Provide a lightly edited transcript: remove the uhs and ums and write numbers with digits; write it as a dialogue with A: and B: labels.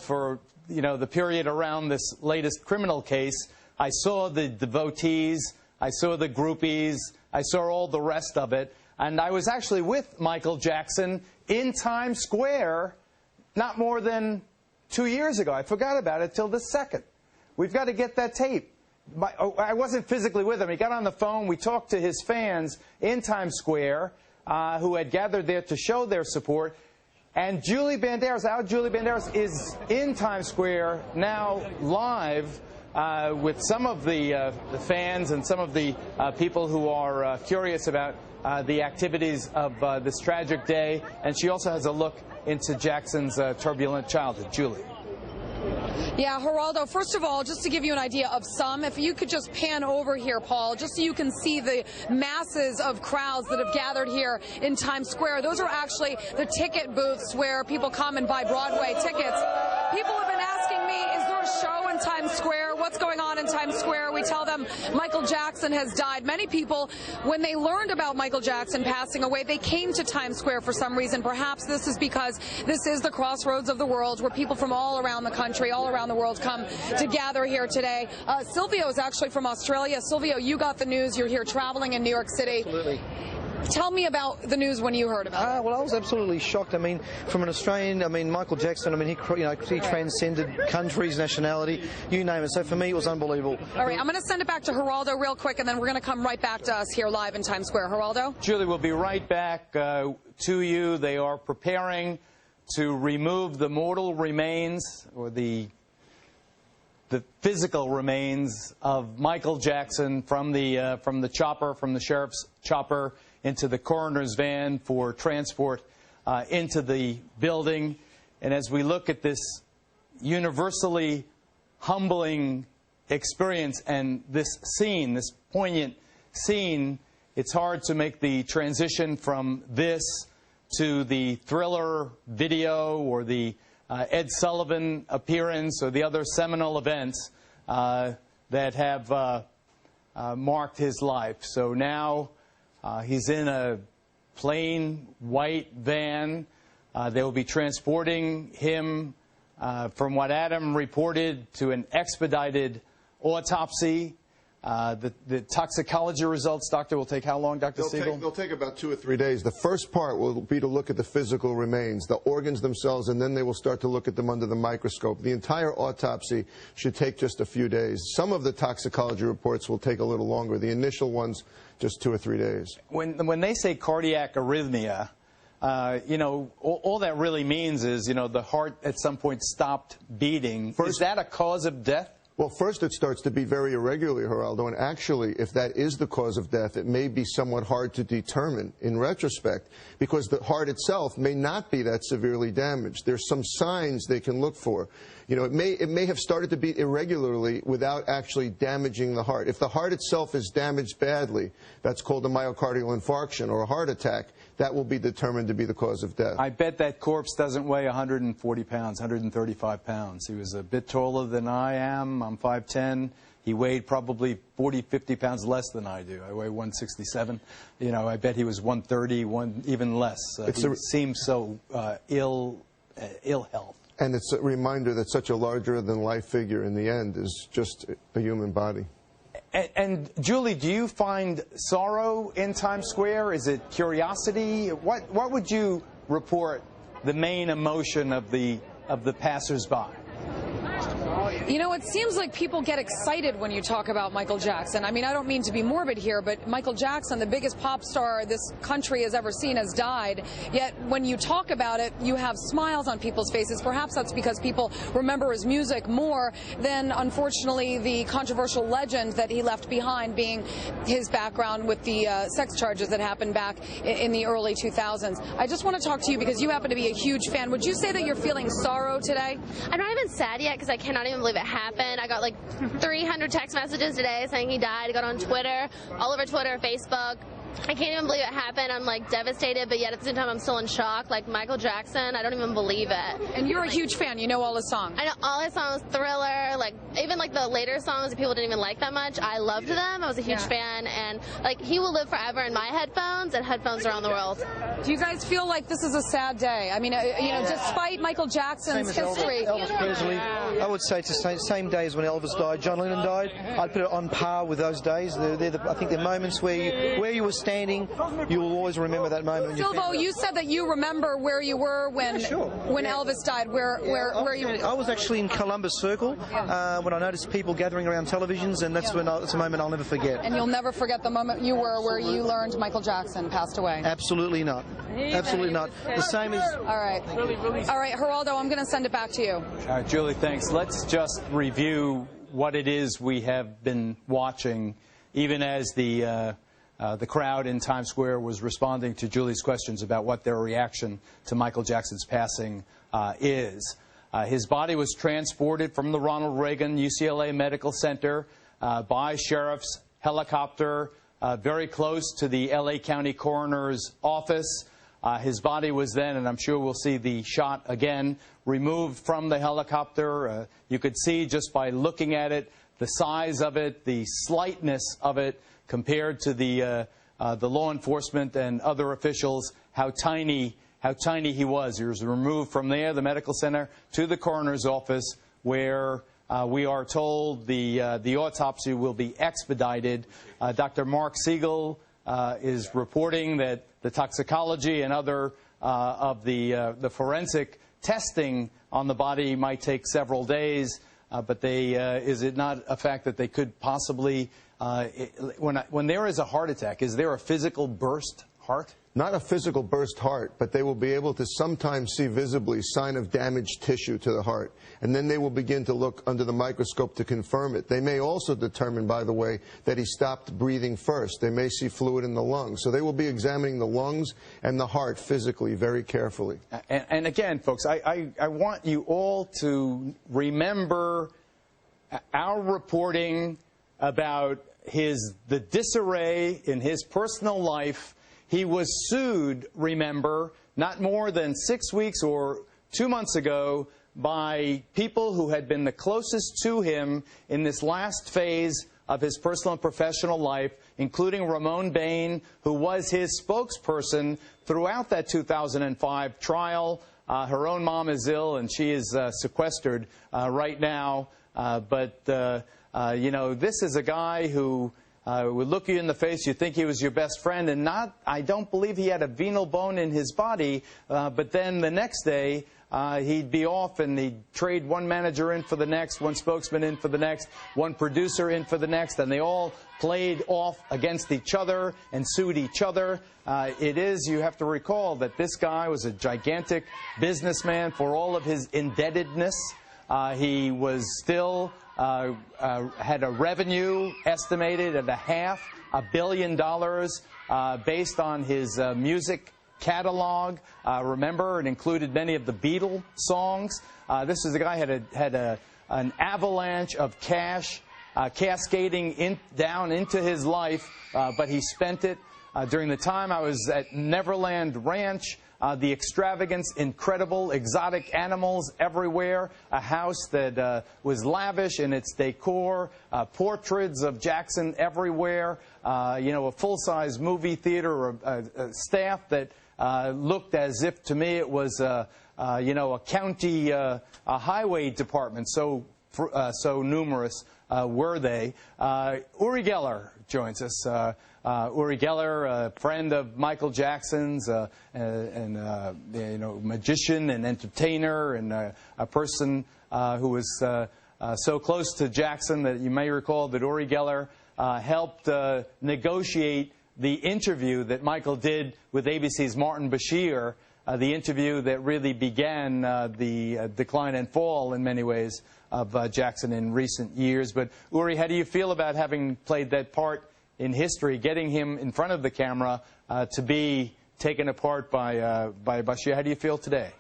A: for, the period around this latest criminal case. I saw the devotees, I saw the groupies, I saw all the rest of it, and I was actually with Michael Jackson in Times Square not more than 2 years ago. I forgot about it till the second. We've got to get that tape. I wasn't physically with him. He got on the phone. We talked to his fans in Times Square who had gathered there to show their support. And Julie Banderas, our Julie Banderas, is in Times Square now live with some of the fans and some of the people who are curious about the activities of this tragic day. And she also has a look into Jackson's turbulent childhood. Julie.
B: Yeah, Geraldo, first of all, just to give you an idea of some, if you could just pan over here, Paul, just so you can see the masses of crowds that have gathered here in Times Square. Those are actually the ticket booths where people come and buy Broadway tickets. People have been asking me, is there a show in Times Square? What's going on in Times Square? We tell them Michael Jackson has died. Many people, when they learned about Michael Jackson passing away, they came to Times Square for some reason. Perhaps this is because this is the crossroads of the world where people from all around the country, all around the world come to gather here today. Silvio is actually from Australia. Silvio, you got the news. You're here traveling in New York City.
C: Absolutely.
B: Tell me about the news when you heard about it.
C: Well, I was absolutely shocked. I mean, from an Australian, Michael Jackson, he transcended countries, nationality, you name it. So for me, it was unbelievable.
B: All right, I'm going to send it back to Geraldo real quick, and then we're going to come right back to us here live in Times Square. Geraldo?
A: Julie, we'll be right back to you. They are preparing to remove the mortal remains, or the physical remains of Michael Jackson from the chopper, from the sheriff's chopper, into the coroner's van for transport into the building. And as we look at this universally humbling experience and this scene, this poignant scene, it's hard to make the transition from this to the Thriller video or the Ed Sullivan appearance or the other seminal events that have marked his life. So now he's in a plain white van. They will be transporting him, from what Adam reported, to an expedited autopsy. The toxicology results, Doctor, will take how long, Dr. Siegel?
D: They'll take about 2 or 3 days. The first part will be to look at the physical remains, the organs themselves, and then they will start to look at them under the microscope. The entire autopsy should take just a few days. Some of the toxicology reports will take a little longer. The initial ones, just 2 or 3 days.
A: When they say cardiac arrhythmia, all that really means is, the heart at some point stopped beating. Is that a cause of death?
D: Well, first it starts to beat very irregularly, Geraldo, and actually, if that is the cause of death, it may be somewhat hard to determine in retrospect, because the heart itself may not be that severely damaged. There's some signs they can look for. It may have started to beat irregularly without actually damaging the heart. If the heart itself is damaged badly, that's called a myocardial infarction or a heart attack. That will be determined to be the cause of death.
A: I bet that corpse doesn't weigh 140 pounds, 135 pounds. He was a bit taller than I am. I'm 5'10". He weighed probably 40, 50 pounds less than I do. I weigh 167. I bet he was 130, even less. He seems so ill health.
D: And it's a reminder that such a larger-than-life figure in the end is just a human body.
A: And Julie, do you find sorrow in Times Square? Is it curiosity? What would you report the main emotion of the passers-by?
B: It seems like people get excited when you talk about Michael Jackson. I don't mean to be morbid here, but Michael Jackson, the biggest pop star this country has ever seen, has died. Yet when you talk about it, you have smiles on people's faces. Perhaps that's because people remember his music more than, unfortunately, the controversial legend that he left behind, being his background with the sex charges that happened back in the early 2000s. I just want to talk to you because you happen to be a huge fan. Would you say that you're feeling sorrow today?
E: I'm not even sad yet because I cannot even believe it happened. I got like 300 text messages today saying he died. I got on Twitter, all over Twitter, Facebook, I can't even believe it happened. I'm like devastated, but yet at the same time I'm still in shock. Like Michael Jackson, I don't even believe it.
B: And you're a huge fan. You know all his songs.
E: I know all his songs, Thriller, like even like the later songs that people didn't even like that much. I loved them. I was a huge fan, and like he will live forever in my headphones and headphones around the world.
B: Do you guys feel like this is a sad day? I mean, you know, despite Michael Jackson's history.
C: Elvis Presley, I would say it's the same day as when Elvis died, John Lennon died. I'd put it on par with those days. I think they're moments where you were standing, you will always remember that moment.
B: Silvo, you said that you remember where you were when Elvis died. Where you were?
C: I was actually in Columbus Circle when I noticed people gathering around televisions, and that's it's a moment I'll never forget.
B: And you'll never forget the moment you were where you learned Michael Jackson passed away.
C: Absolutely not. Absolutely not. The same as...
B: All right. All right, Geraldo, I'm going to send it back to you.
A: All right, Julie, thanks. Let's just review what it is we have been watching, even as the crowd in Times Square was responding to Julie's questions about what their reaction to Michael Jackson's passing is. His body was transported from the Ronald Reagan UCLA Medical Center by sheriff's helicopter very close to the L.A. County Coroner's office. His body was then, and I'm sure we'll see the shot again, removed from the helicopter. You could see just by looking at it, the size of it, the slightness of it, compared to the law enforcement and other officials, how tiny he was. He was removed from there, the medical center, to the coroner's office, where we are told the autopsy will be expedited. Dr. Mark Siegel is reporting that the toxicology and other of the forensic testing on the body might take several days, but is it not a fact that they could possibly, when there is a heart attack, is there a physical burst heart?
D: Not a physical burst heart, but they will be able to sometimes see visibly sign of damaged tissue to the heart. And then they will begin to look under the microscope to confirm it. They may also determine, by the way, that he stopped breathing first. They may see fluid in the lungs. So they will be examining the lungs and the heart physically very carefully.
A: And again, folks, I want you all to remember our reporting about the disarray in his personal life. He was sued, remember, not more than 6 weeks or 2 months ago by people who had been the closest to him in this last phase of his personal and professional life, including Ramon Bain, who was his spokesperson throughout that 2005 trial. Her own mom is ill, and she is sequestered right now. But you know, this is a guy who would look you in the face, you think he was your best friend, and I don't believe he had a venal bone in his body, but then the next day, he'd be off and he'd trade one manager in for the next, one spokesman in for the next, one producer in for the next, and they all played off against each other and sued each other. You have to recall that this guy was a gigantic businessman for all of his indebtedness. He was still had a revenue estimated at $500 million based on his music catalog. Remember, it included many of the Beatles songs. This is a guy who had an avalanche of cash cascading down into his life, but he spent it. During the time I was at Neverland Ranch, the extravagance, incredible, exotic animals everywhere, a house that was lavish in its decor, portraits of Jackson everywhere, you know, a full-size movie theater, a staff that looked as if, to me, it was, you know, a county a highway department, so numerous were they. Uri Geller joins us. Uri Geller, a friend of Michael Jackson's, and you know, magician and entertainer, and a person who was so close to Jackson that you may recall that Uri Geller helped negotiate the interview that Michael did with ABC's Martin Bashir, the interview that really began the decline and fall in many ways of Jackson in recent years. But Uri, how do you feel about having played that part in history, getting him in front of the camera to be taken apart by Bashir? How do you feel today?